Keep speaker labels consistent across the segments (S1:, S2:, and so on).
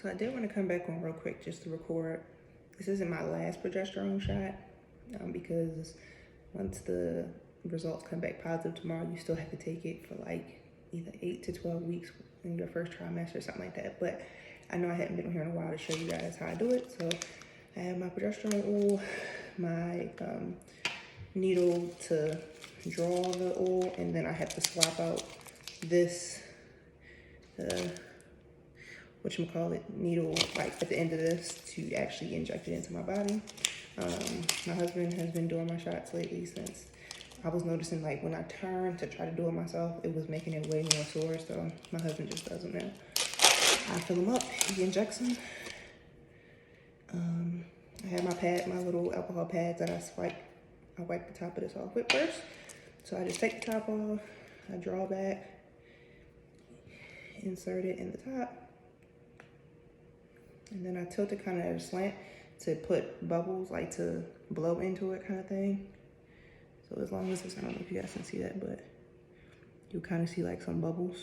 S1: So I did want to come back on real quick just to record. This isn't my last progesterone shot because once the results come back positive tomorrow, you still have to take it for like either 8 to 12 weeks in your first trimester or something like that. But I know I hadn't been on here in a while to show you guys how I do it. So I have my progesterone oil, my needle to draw the oil, and then I have to swap out this needle like at the end of this to actually inject it into my body. My husband has been doing my shots lately since I was noticing like when I turned to try to do it myself, it was making it way more sore. So my husband just does them now. I fill them up, he injects them. I have my pad, my little alcohol pads that I wipe the top of this off with first. So I just take the top off, I draw back, insert it in the top, and then I tilt it kind of at a slant to put bubbles, like to blow into it kind of thing. So as long as it's, I don't know if you guys can see that, but you kind of see like some bubbles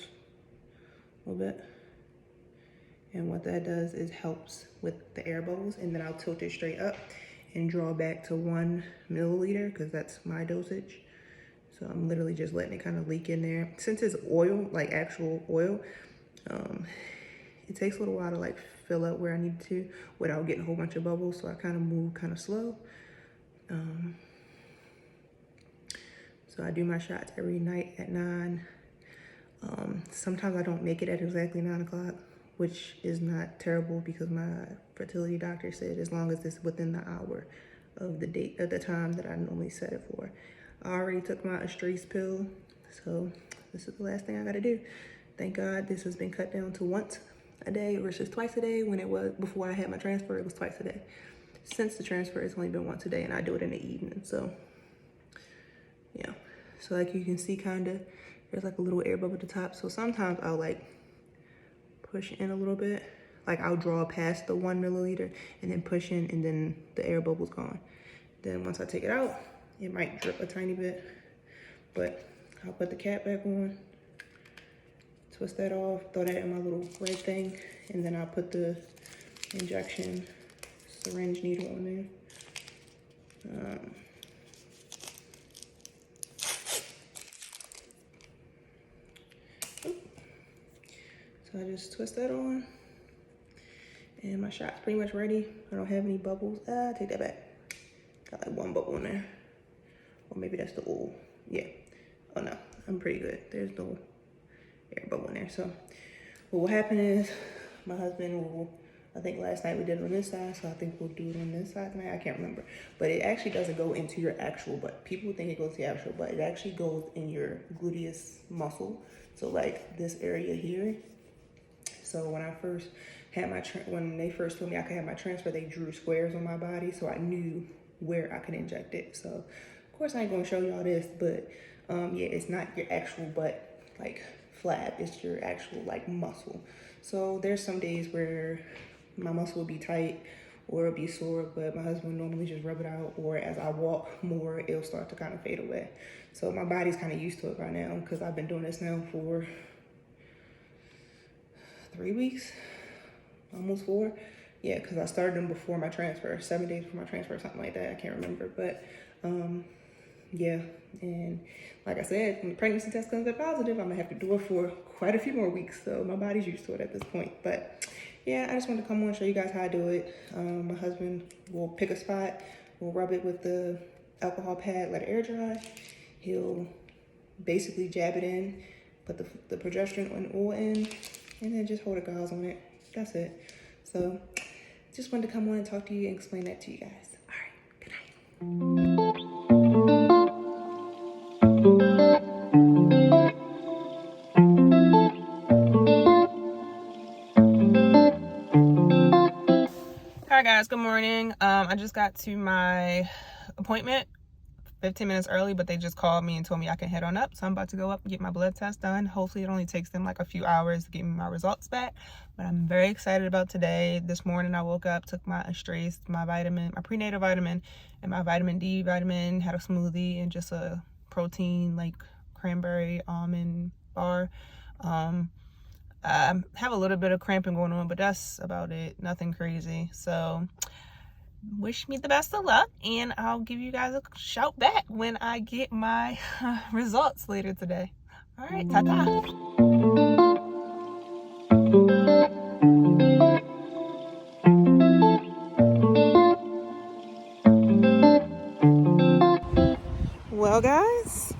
S1: a little bit. And what that does is helps with the air bubbles, and then I'll tilt it straight up and draw back to 1 milliliter because that's my dosage. So I'm literally just letting it kind of leak in there. Since it's oil, like actual oil, it takes a little while to like fill up where I need to without getting a whole bunch of bubbles. So I kind of move kind of slow. So I do my shots every night at 9. Sometimes I don't make it at exactly 9 o'clock, which is not terrible because my fertility doctor said as long as it's within the hour of the date at the time that I normally set it for. I already took my estrase pill, so this is the last thing I gotta do. Thank God this has been cut down to once a day versus twice a day. When it was, before I had my transfer, it was twice a day. Since the transfer, it's only been once a day, and I do it in the evening, so yeah. So like you can see kinda, there's like a little air bubble at the top. So sometimes I'll like push in a little bit. Like I'll draw past the 1 milliliter and then push in, and then the air bubble's gone. Then once I take it out, it might drip a tiny bit, but I'll put the cap back on, twist that off, throw that in my little red thing, and then I'll put the injection syringe needle on there. So I just twist that on, and my shot's pretty much ready. I don't have any bubbles. Take that back. Got like 1 bubble in there. Or maybe that's the oil. Yeah. Oh no, I'm pretty good. There's no air bubble in there. So what will happen is my husband will, I think last night we did it on this side, so I think we'll do it on this side tonight. I can't remember. But it actually doesn't go into your actual butt. People think it goes to your actual butt. It actually goes in your gluteus muscle. So like this area here. So when I first had my, when they first told me I could have my transfer, they drew squares on my body, so I knew where I could inject it. So of course I ain't gonna show y'all this, but yeah, it's not your actual butt like flab, it's your actual like muscle. So there's some days where my muscle will be tight or it'll be sore, but my husband normally just rub it out, or as I walk more, it'll start to kind of fade away. So my body's kind of used to it by now because I've been doing this now for 3 weeks, almost 4. Yeah, because I started them before my transfer, 7 days before my transfer, something like that. I can't remember, but yeah. And like I said, when the pregnancy test comes back positive, I'm gonna have to do it for quite a few more weeks. So my body's used to it at this point. But yeah, I just wanted to come on and show you guys how I do it. My husband will pick a spot, we'll rub it with the alcohol pad, let it air dry. He'll basically jab it in, put the progesterone oil in, and then just hold a gauze on it. That's it. So just wanted to come on and talk to you and explain that to you guys. All right, good night. All right guys, good morning. I just got to my appointment 15 minutes early, but they just called me and told me I can head on up. So I'm about to go up and get my blood test done. Hopefully it only takes them like a few hours to get me my results back, but I'm very excited about today. This morning I woke up, took my estrase, my vitamin, my prenatal vitamin, and my vitamin D vitamin, had a smoothie and just a protein like cranberry almond bar. have a little bit of cramping going on, but that's about it. Nothing crazy. So wish me the best of luck, and I'll give you guys a shout back when I get my results later today. All right, ta-ta. Well, guys,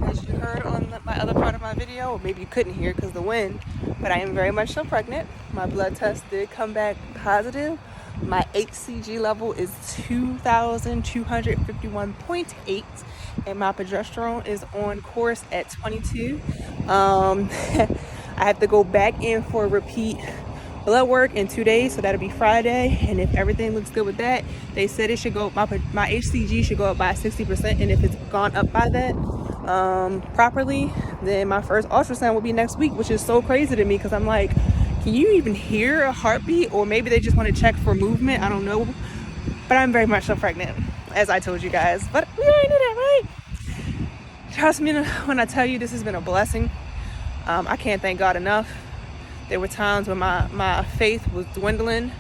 S1: as you heard on my other part of my video, or maybe you couldn't hear because of the wind, but I am very much so pregnant. My blood test did come back positive. My HCG level is 2,251.8, and my progesterone is on course at 22. I have to go back in for a repeat blood work in 2 days, so that'll be Friday, and if everything looks good with that, they said it should go, my HCG should go up by 60%, and if it's gone up by that properly, then my first ultrasound will be next week, which is so crazy to me because I'm like, can you even hear a heartbeat? Or maybe they just want to check for movement, I don't know. But I'm very much so pregnant, as I told you guys, but we already knew that, right? Trust me when I tell you this has been a blessing. I can't thank God enough. There were times when my faith was dwindling,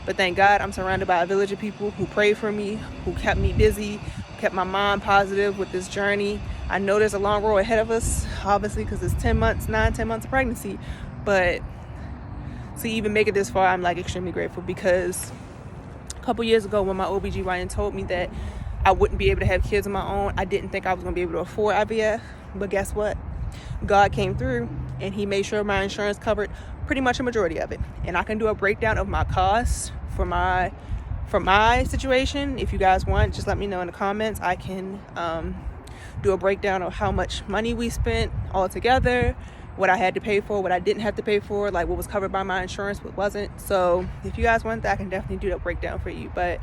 S1: but thank God I'm surrounded by a village of people who prayed for me, who kept me busy, who kept my mind positive with this journey. I know there's a long road ahead of us, obviously, because it's 10 months of pregnancy, but to even make it this far, I'm like extremely grateful, because a couple years ago when my OBGYN told me that I wouldn't be able to have kids on my own, I didn't think I was going to be able to afford IVF, but guess what? God came through and he made sure my insurance covered pretty much a majority of it. And I can do a breakdown of my costs for my situation. If you guys want, just let me know in the comments. I can do a breakdown of how much money we spent all together, what I had to pay for, what I didn't have to pay for, like what was covered by my insurance, what wasn't. So if you guys want that, I can definitely do that breakdown for you. But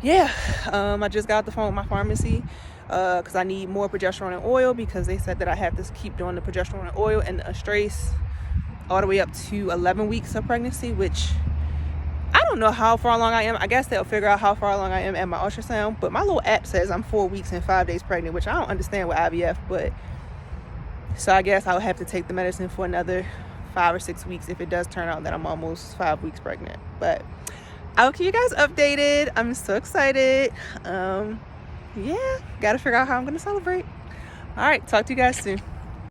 S1: yeah, I just got off the phone with my pharmacy because I need more progesterone and oil, because they said that I have to keep doing the progesterone and oil and the estrase all the way up to 11 weeks of pregnancy, which I don't know how far along I am. I guess they'll figure out how far along I am at my ultrasound, but my little app says I'm 4 weeks and 5 days pregnant, which I don't understand with IVF, but so I guess I'll have to take the medicine for another 5 or 6 weeks if it does turn out that I'm almost 5 weeks pregnant. But I'll keep you guys updated. I'm so excited. Yeah, gotta figure out how I'm gonna celebrate. All right, talk to you guys soon.